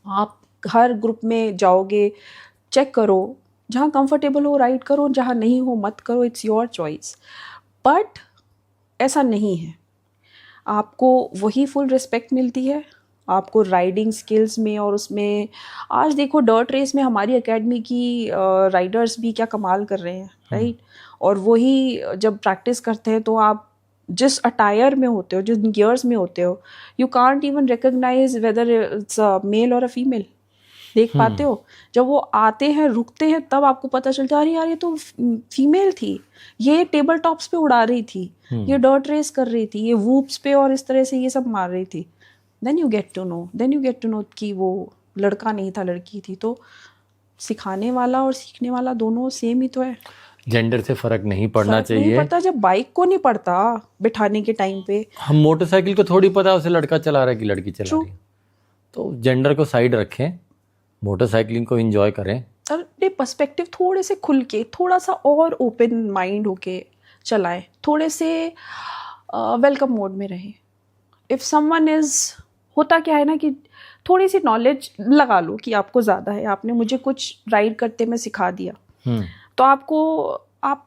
आप हर ग्रुप में जाओगे, चेक करो, जहाँ कंफर्टेबल हो राइड करो, जहाँ नहीं हो मत करो. It's your choice. बट ऐसा नहीं है, आपको वही फुल रिस्पेक्ट मिलती है आपको राइडिंग स्किल्स में. और उसमें आज देखो डर्ट रेस में हमारी एकेडमी की राइडर्स भी क्या कमाल कर रहे हैं, राइट? और वही जब प्रैक्टिस करते हैं तो आप जिस अटायर में होते हो, जिस गियर्स में होते हो, you can't even recognise whether it's a male और अ फीमेल. देख पाते हो? जब वो आते हैं, रुकते हैं, तब आपको पता चलता है अरे यार ये तो फीमेल थी, ये टेबल टॉप्स पे उड़ा रही थी, ये डर्ट रेस कर रही थी, ये वूप्स पे और इस तरह से ये सब मार रही थी. Then you get to know कि वो लड़का नहीं था, लड़की थी. तो सिखाने वाला और सीखने वाला दोनों सेम ही तो है. जेंडर से फर्क नहीं पड़ना चाहिए. नहीं पड़ता, जब बाइक को नहीं पड़ता बिठाने के टाइम पे. हम मोटरसाइकिल को थोड़ी पता है उसे लड़का चला रहा है कि लड़की चला रही है. तो जेंडर को साइड रखें, मोटरसाइकिलिंग को एंजॉय करें. अपने पर्सपेक्टिव थोड़े से खुल के, थोड़ा सा और ओपन माइंड होके चलाएं, थोड़े से वेलकम मोड में रहें. इफ समवन इज, होता क्या है ना कि थोड़ी सी नॉलेज लगा लो कि आपको ज़्यादा है, आपने मुझे कुछ राइड करते में सिखा दिया, तो आप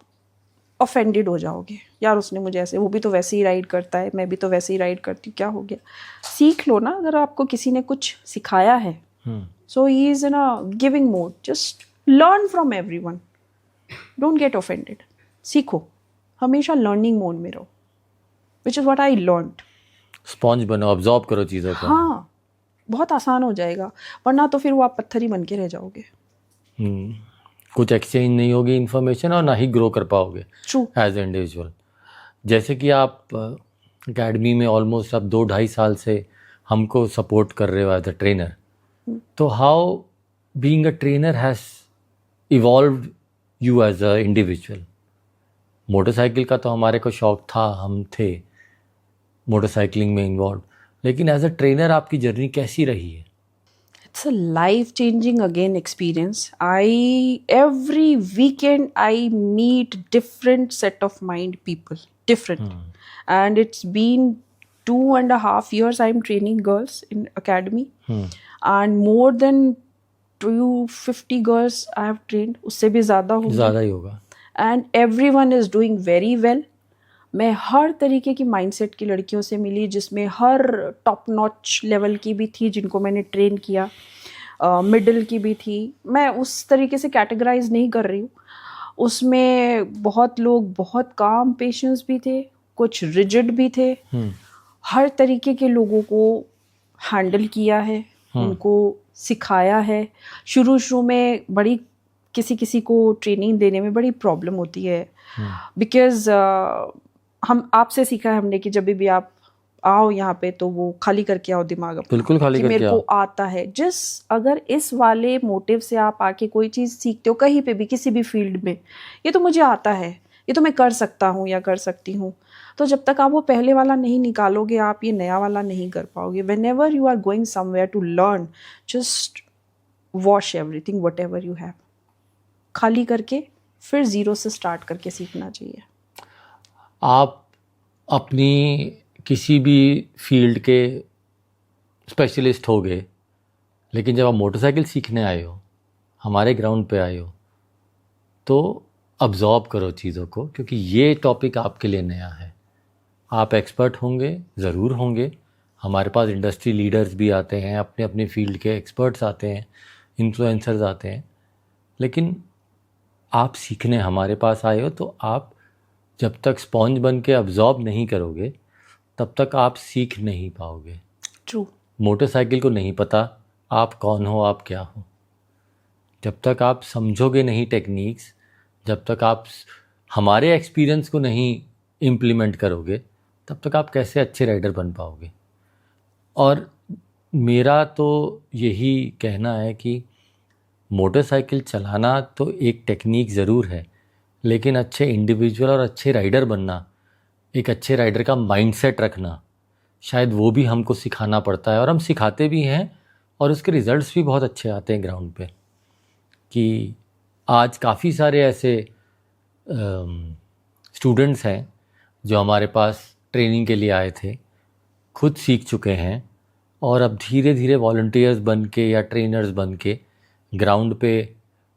ऑफेंडेड हो जाओगे. यार उसने मुझे ऐसे, वो भी तो वैसे ही राइड करता है, मैं भी तो वैसे ही राइड करती हूँ, क्या हो गया? सीख लो ना. अगर आपको किसी ने कुछ सिखाया है, so he is in a giving mode, just learn from everyone, don't get offended. सीखो, हमेशा लर्निंग मोड में रहो, which is what I learned. Sponge बनो, ऑब्जॉर्व करो चीज़ों को. हाँ, बहुत आसान हो जाएगा. वरना तो फिर वो आप पत्थर ही बन के रह जाओगे. कुछ एक्सचेंज नहीं होगी इन्फॉर्मेशन, और ना ही ग्रो कर पाओगे एज ए इंडिविजुअल. जैसे कि आप एकेडमी में ऑलमोस्ट आप 2-2.5 साल से हमको सपोर्ट कर रहे हो एज अ ट्रेनर. तो how being a trainer has evolved you as a individual? Motorcycle का तो हमारे को शौक था, हम थे मोटरसाइकिलिंग में इन्वॉल्व, लेकिन एज अ ट्रेनर आपकी जर्नी कैसी रही है? It's a life-changing again experience. Every weekend I meet different set of mind people, different. And it's been 2.5 years I'm training girls in academy. And more than 250 girls I have trained. उससे भी ज़्यादा ही होगा. And everyone is doing very well. मैं हर तरीके की mindset की लड़कियों से मिली, जिसमें हर टॉप नॉच लेवल की भी थी जिनको मैंने ट्रेन किया, मिडिल की भी थी. मैं उस तरीके से कैटेगराइज नहीं कर रही हूँ. उसमें बहुत लोग बहुत काम पेशेंस भी थे, कुछ रिजिड भी थे. हर तरीके के लोगों को हैंडल किया है, उनको सिखाया है. शुरू में बड़ी किसी को ट्रेनिंग देने में बड़ी प्रॉब्लम होती है, बिकॉज हम आपसे सीखा है हमने कि जब भी आप आओ यहाँ पे तो वो खाली करके आओ दिमाग अपना, बिल्कुल खाली कि करके मेरे को आता है. अगर इस वाले मोटिव से आप आके कोई चीज़ सीखते हो कहीं पे भी, किसी भी फील्ड में, ये तो मुझे आता है, ये तो मैं कर सकता हूँ या कर सकती हूँ, तो जब तक आप वो पहले वाला नहीं निकालोगे, आप ये नया वाला नहीं कर पाओगे. whenever you are going somewhere to learn, just wash everything, whatever you have, खाली करके फिर ज़ीरो से स्टार्ट करके सीखना चाहिए. आप अपनी किसी भी फील्ड के स्पेशलिस्ट हो गए, लेकिन जब आप मोटरसाइकिल सीखने आए हो, हमारे ग्राउंड पे आए हो, तो अब्जॉर्ब करो चीज़ों को, क्योंकि ये टॉपिक आपके लिए नया है. आप एक्सपर्ट होंगे, ज़रूर होंगे, हमारे पास इंडस्ट्री लीडर्स भी आते हैं, अपने अपने फील्ड के एक्सपर्ट्स आते हैं, इन्फ्लुएंसर्स आते हैं, लेकिन आप सीखने हमारे पास आए हो तो आप जब तक स्पॉन्ज बन के अब्जॉर्ब नहीं करोगे तब तक आप सीख नहीं पाओगे। ट्रू। मोटरसाइकिल को नहीं पता आप कौन हो, आप क्या हो। जब तक आप समझोगे नहीं टेक्निक्स, जब तक आप हमारे एक्सपीरियंस को नहीं इम्प्लीमेंट करोगे, तब तक आप कैसे अच्छे राइडर बन पाओगे। और मेरा तो यही कहना है कि मोटरसाइकिल चलाना तो एक टेक्निक ज़रूर है, लेकिन अच्छे इंडिविजुअल और अच्छे राइडर बनना, एक अच्छे राइडर का माइंडसेट रखना, शायद वो भी हमको सिखाना पड़ता है। और हम सिखाते भी हैं और उसके रिज़ल्ट्स भी बहुत अच्छे आते हैं ग्राउंड पे। कि आज काफ़ी सारे ऐसे स्टूडेंट्स हैं जो हमारे पास ट्रेनिंग के लिए आए थे, खुद सीख चुके हैं और अब धीरे धीरे वॉलंटियर्स बन के या ट्रेनर्स बन के ग्राउंड पे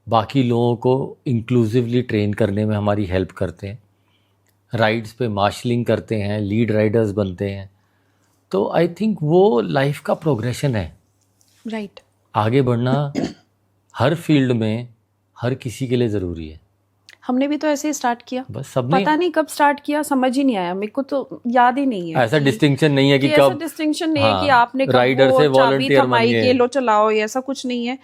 बाकी लोगों को इंक्लूसिवली ट्रेन करने में हमारी हेल्प करते हैं, राइड्स पे मार्शलिंग करते हैं, लीड राइडर्स बनते हैं। तो आई थिंक वो लाइफ का प्रोग्रेशन है। राइट। आगे बढ़ना हर फील्ड में हर किसी के लिए ज़रूरी है। हमने भी तो ऐसे ही स्टार्ट किया, बस सबने, पता नहीं कब स्टार्ट किया, समझ ही नहीं आया, मेरे को तो याद ही नहीं है। ऐसा डिस्टिंक्शन नहीं है कि ऐसा कब डिस्टिंक्शन नहीं है कि हाँ, आपने कब राइडर वो से चाबी वॉलंटियर थमाई बनिए। के लो चलाओ, ये ऐसा कुछ नहीं है।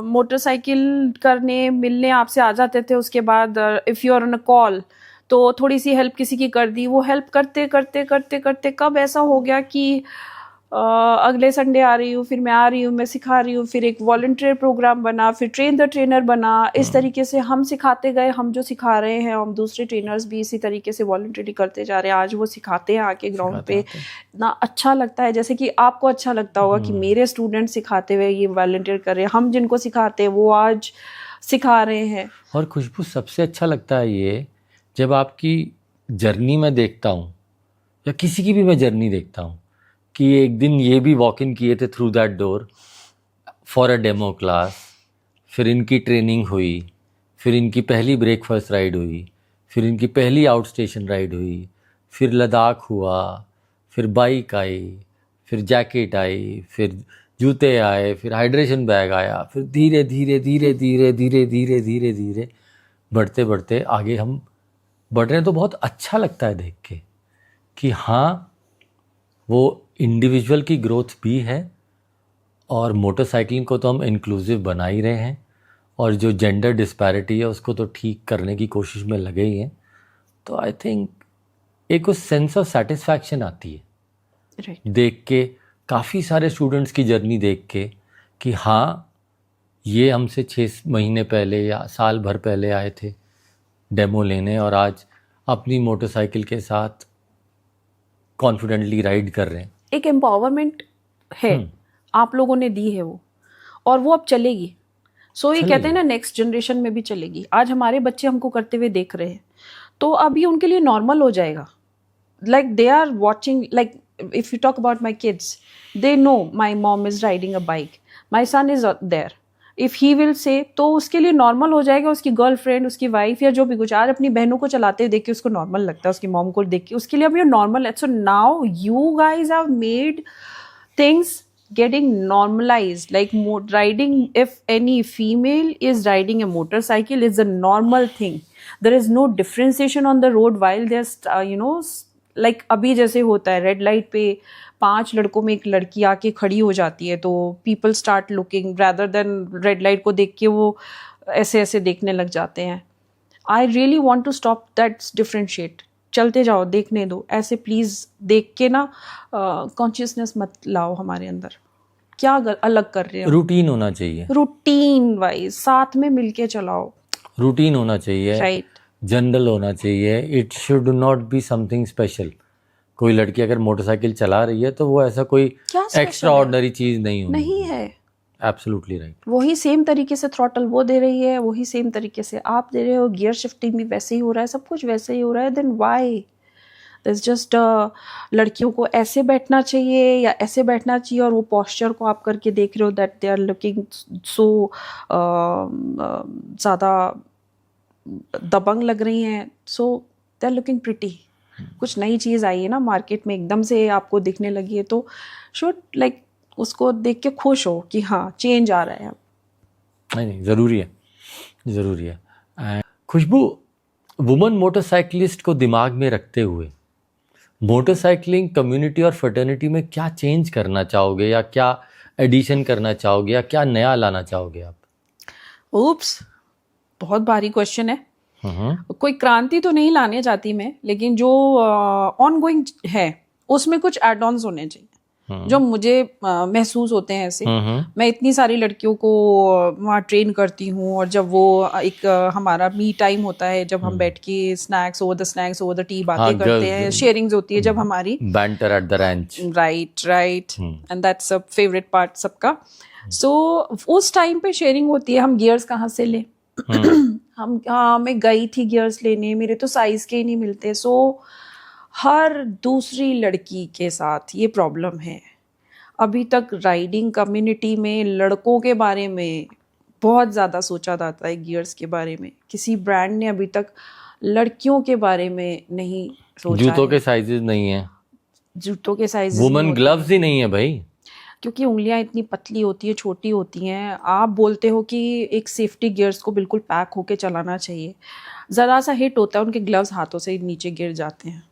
मोटरसाइकिल करने मिलने आपसे आ जाते थे, उसके बाद if you are on a call तो थोड़ी सी हेल्प किसी की कर दी, वो हेल्प करते करते करते करते कब ऐसा हो गया कि अगले संडे आ रही हूँ, फिर मैं आ रही हूँ, मैं सिखा रही हूँ, फिर एक वॉलंटियर प्रोग्राम बना, फिर ट्रेन द ट्रेनर बना। इस तरीके से हम सिखाते गए, हम जो सिखा रहे हैं हम दूसरे ट्रेनर्स भी इसी तरीके से वॉलंटियरली करते जा रहे हैं। आज वो सिखाते हैं आके ग्राउंड पे, इतना अच्छा लगता है, जैसे कि आपको अच्छा लगता होगा कि मेरे स्टूडेंट सिखाते हुए ये वॉलंटियर कर रहे हैं, हम जिनको सिखाते हैं वो आज सिखा रहे हैं। और खुशबू सबसे अच्छा लगता है ये जब आपकी जर्नी में देखता हूँ, या किसी की भी मैं जर्नी देखता हूँ, कि एक दिन ये भी वॉक इन किए थे through that door for a demo class, फिर इनकी ट्रेनिंग हुई, फिर इनकी पहली ब्रेकफास्ट राइड हुई, फिर इनकी पहली आउट स्टेशन राइड हुई, फिर लद्दाख हुआ, फिर बाइक आई, फिर जैकेट आई, फिर जूते आए, फिर हाइड्रेशन बैग आया, फिर धीरे धीरे धीरे धीरे धीरे धीरे धीरे धीरे बढ़ते बढ़ते आगे हम बढ़ रहे हैं। तो बहुत अच्छा लगता है देख के कि हाँ, वो इंडिविजुअल की ग्रोथ भी है और मोटरसाइकिलिंग को तो हम इंक्लूसिव बना ही रहे हैं, और जो जेंडर डिस्पैरिटी है उसको तो ठीक करने की कोशिश में लगे ही हैं। तो आई थिंक एक उस सेंस ऑफ सेटिस्फैक्शन आती है राइट। देख के, काफ़ी सारे स्टूडेंट्स की जर्नी देख के कि हाँ, ये हमसे 6 महीने पहले या साल भर पहले आए थे डेमो लेने और आज अपनी मोटरसाइकिल के साथ कॉन्फिडेंटली राइड कर रहे हैं। एक एम्पावरमेंट है, आप लोगों ने दी है वो, और वो अब चलेगी। सो ये कहते हैं ना, नेक्स्ट जनरेशन में भी चलेगी। आज हमारे बच्चे हमको करते हुए देख रहे हैं, तो अब ये उनके लिए नॉर्मल हो जाएगा। Like they are watching, like if you talk about my kids, they know my mom is riding a bike, my son is there, if he will say, तो उसके लिए नॉर्मल हो जाएगा। उसकी गर्लफ्रेंड, उसकी वाइफ या जो भी कुछ आज अपनी बहनों को चलाते हुए देख के उसको नॉर्मल लगता है, उसकी मॉम को देख के उसके लिए अब ये नॉर्मल है। So now you guys have made things getting normalized, like riding, if any female is riding a motorcycle, is a normal thing. There is no differentiation on the road while there's like अभी जैसे होता है red light पे 5 लड़कों में एक लड़की आके खड़ी हो जाती है, तो people start looking rather than red light को देख के वो ऐसे ऐसे देखने लग जाते हैं। I really want to stop that differentiate. चलते जाओ, देखने दो, ऐसे प्लीज देख के ना कॉन्शियसनेस मत लाओ हमारे अंदर। क्या अलग कर रहे हो? रूटीन होना चाहिए, रूटीन वाइज साथ में मिलके चलाओ। रूटीन होना चाहिए, राइट। जनरल होना चाहिए। It should not be something special. कोई लड़की अगर मोटरसाइकिल चला रही है तो वो ऐसा कोई एक्स्ट्रा ऑर्डिनरी चीज नहीं है। Absolutely right. वही सेम तरीके से थ्रॉटल वो दे रही है, वही सेम तरीके से आप दे रहे हो, गियर शिफ्टिंग भी वैसे ही हो रहा है, सब कुछ वैसे ही हो रहा है। देन व्हाई दिस जस्ट लड़कियों को ऐसे बैठना चाहिए या ऐसे बैठना चाहिए, और वो पोस्चर को आप करके देख रहे हो that they are looking so ज़्यादा दबंग लग रही हैं, so they are looking pretty. कुछ नई चीज़ आई है ना मार्केट में, एकदम से आपको दिखने लगी है, तो शुड लाइक उसको देख के खुश हो कि हाँ चेंज आ रहा है अब। नहीं, ज़रूरी है, ज़रूरी है। खुशबू, वुमन मोटरसाइकिलिस्ट को दिमाग में रखते हुए मोटरसाइकिलिंग कम्युनिटी और फ्रेटर्निटी में क्या चेंज करना चाहोगे, या क्या एडिशन करना चाहोगे, या क्या नया लाना चाहोगे आप? उप्स, बहुत भारी क्वेश्चन है। कोई क्रांति तो नहीं लाने चाहती मैं, लेकिन जो ऑनगोइंग है उसमें कुछ एड ऑन्स होने चाहिए जो मुझे महसूस होते हैं ऐसे। मैं इतनी सारी लड़कियों को वहाँ ट्रेन करती हूँ, और जब वो एक हमारा मी टाइम होता है, जब हम बैठ के स्नैक्स ओवर द टी बातें करते हैं, शेयरिंग्स होती है जब हमारी, banter at the ranch, right, and that's a favourite part सबका। सो उस टाइम पे शेयरिंग होती है, हम गियर्स कहाँ से ले मैं गई थी गियर्स लेने, मेरे तो साइज के ही नहीं मिलते। सो हर दूसरी लड़की के साथ ये प्रॉब्लम है। अभी तक राइडिंग कम्युनिटी में लड़कों के बारे में बहुत ज़्यादा सोचा जाता है, गियर्स के बारे में किसी ब्रांड ने अभी तक लड़कियों के बारे में नहीं सोचा। जूतों के साइजेस नहीं है, जूतों के साइज, वुमन ग्लव्स ही नहीं है भाई, क्योंकि उंगलियां इतनी पतली होती है, छोटी होती हैं। आप बोलते हो कि एक सेफ्टी गियर्स को बिल्कुल पैक होके चलाना चाहिए, ज़रा सा हिट होता है उनके ग्लव्स हाथों से नीचे गिर जाते हैं।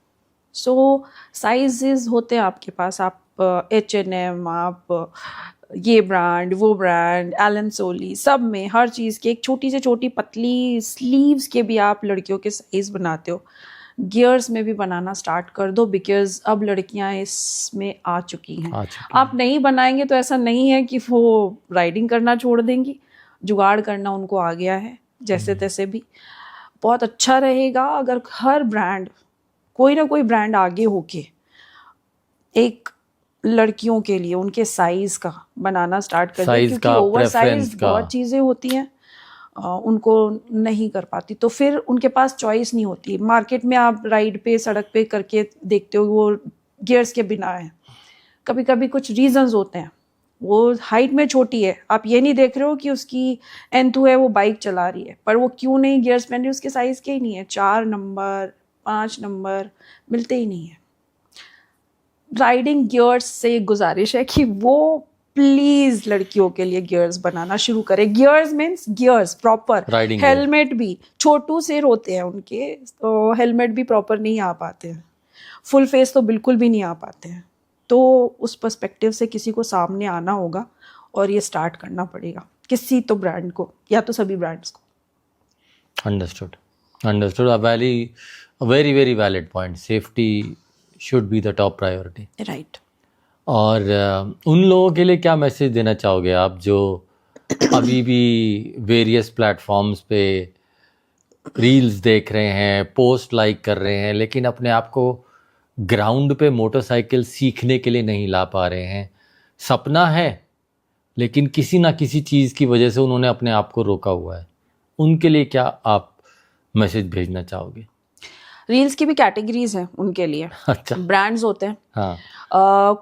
सो साइजेस होते हैं आपके पास, आप H&M, आप ये ब्रांड वो ब्रांड, एलन सोली, सब में हर चीज़ के एक छोटी से छोटी पतली स्लीव्स के भी आप लड़कियों के साइज बनाते हो। गियर्स में भी बनाना स्टार्ट कर दो, बिकॉज अब लड़कियां इसमें आ चुकी हैं। आप नहीं बनाएंगे तो ऐसा नहीं है कि वो राइडिंग करना छोड़ देंगी, जुगाड़ करना उनको आ गया है जैसे तैसे भी। बहुत अच्छा रहेगा अगर हर ब्रांड, कोई ना कोई ब्रांड आगे होके एक लड़कियों के लिए उनके साइज का बनाना स्टार्ट कर दे, क्योंकि ओवर साइज बहुत चीज़ें होती हैं उनको नहीं कर पाती, तो फिर उनके पास चॉइस नहीं होती। मार्केट में आप राइड पे सड़क पे करके देखते हो वो गियर्स के बिना है, कभी कभी कुछ रीजंस होते हैं, वो हाइट में छोटी है, आप ये नहीं देख रहे हो कि उसकी एंथू है, वो बाइक चला रही है, पर वो क्यों नहीं गियर्स पहन रही, उसके साइज के ही नहीं है, 4 नंबर 5 नंबर मिलते ही नहीं है। राइडिंग गियर्स से गुजारिश है कि वो प्लीज लड़कियों के लिए गियर्स बनाना शुरू करें। Gears means gears proper, helmet भी छोटू से होते हैं उनके, तो हेलमेट भी प्रॉपर नहीं आ पाते हैं, फुल फेस तो बिल्कुल भी नहीं आ पाते हैं। तो उस पर्सपेक्टिव से किसी को सामने आना होगा और ये स्टार्ट करना पड़ेगा, किसी तो ब्रांड को या तो सभी ब्रांड्स को। Understood, a very very valid point. Safety should be the top priority, right. और उन लोगों के लिए क्या मैसेज देना चाहोगे आप जो अभी भी वेरियस प्लेटफॉर्म्स पे रील्स देख रहे हैं, पोस्ट लाइक कर रहे हैं, लेकिन अपने आप को ग्राउंड पे मोटरसाइकिल सीखने के लिए नहीं ला पा रहे हैं? सपना है, लेकिन किसी ना किसी चीज़ की वजह से उन्होंने अपने आप को रोका हुआ है। उनके लिए क्या आप मैसेज भेजना चाहोगे? रील्स की भी कैटेगरीज हैं उनके लिए। अच्छा, ब्रांड्स होते हैं। हाँ।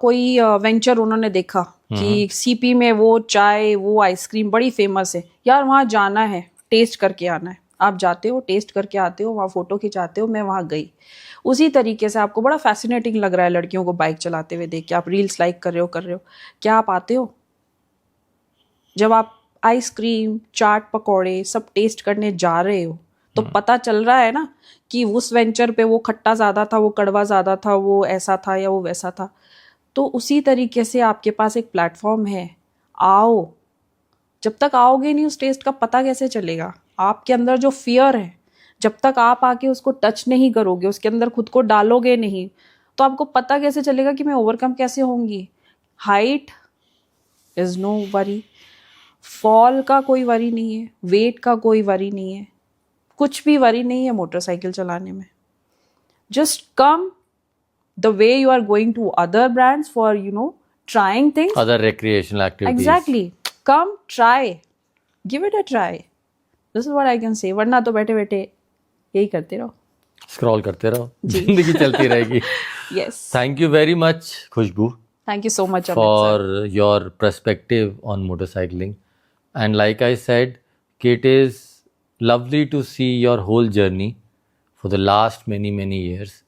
कोई वेंचर उन्होंने देखा कि सीपी में वो चाय वो आइसक्रीम बड़ी फेमस है, यार वहाँ जाना है, टेस्ट करके आना है। आप जाते हो, टेस्ट करके आते हो, वहाँ फोटो खिंचाते हो, मैं वहाँ गई। उसी तरीके से आपको बड़ा फैसिनेटिंग लग रहा है लड़कियों को बाइक चलाते हुए देख के, आप रील्स लाइक कर रहे हो, क्या आप आते हो? जब आप आइसक्रीम चाट पकौड़े सब टेस्ट करने जा रहे हो तो पता चल रहा है ना कि उस वेंचर पे वो खट्टा ज़्यादा था, वो कड़वा ज़्यादा था, वो ऐसा था या वो वैसा था। तो उसी तरीके से आपके पास एक प्लेटफॉर्म है, आओ। जब तक आओगे नहीं उस टेस्ट का पता कैसे चलेगा? आपके अंदर जो फियर है, जब तक आप आके उसको टच नहीं करोगे, उसके अंदर खुद को डालोगे नहीं, तो आपको पता कैसे चलेगा कि मैं ओवरकम कैसे होंगी? Height is no worry, fall का कोई वरी नहीं है, वेट का कोई वरी नहीं है, कुछ भी वरी नहीं है मोटरसाइकिल चलाने में। Just come the way you are going to other brands for trying things, other recreational activities. Exactly. Come try, give it a try. This is what I can say. वरना तो बैठे बैठे यही करते रहो, स्क्रॉल करते रहो, जिंदगी चलती रहेगी। Yes. Thank you very much, Khushbu, Thank you so much, Amit for sir. your perspective on motorcycling. And like I said, it is lovely to see your whole journey for the last many years.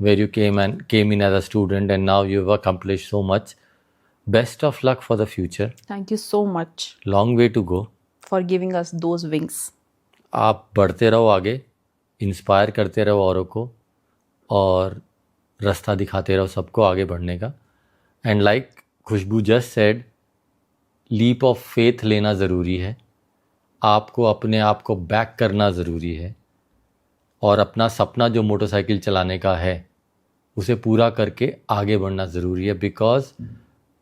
where you came in as a student, and now you've accomplished so much. Best of luck for the future. Thank you so much Long way to go. for giving us those wings. आप बढ़ते रहो आगे, inspire करते रहो औरों को, और रास्ता दिखाते रहो सबको आगे बढ़ने का. And like Khushboo just said, leap of faith लेना ज़रूरी है. आपको अपने आप को बैक करना ज़रूरी है, और अपना सपना जो मोटरसाइकिल चलाने का है उसे पूरा करके आगे बढ़ना ज़रूरी है. Because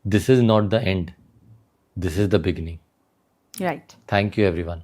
this is not the end, this is the beginning. Right. Thank you everyone.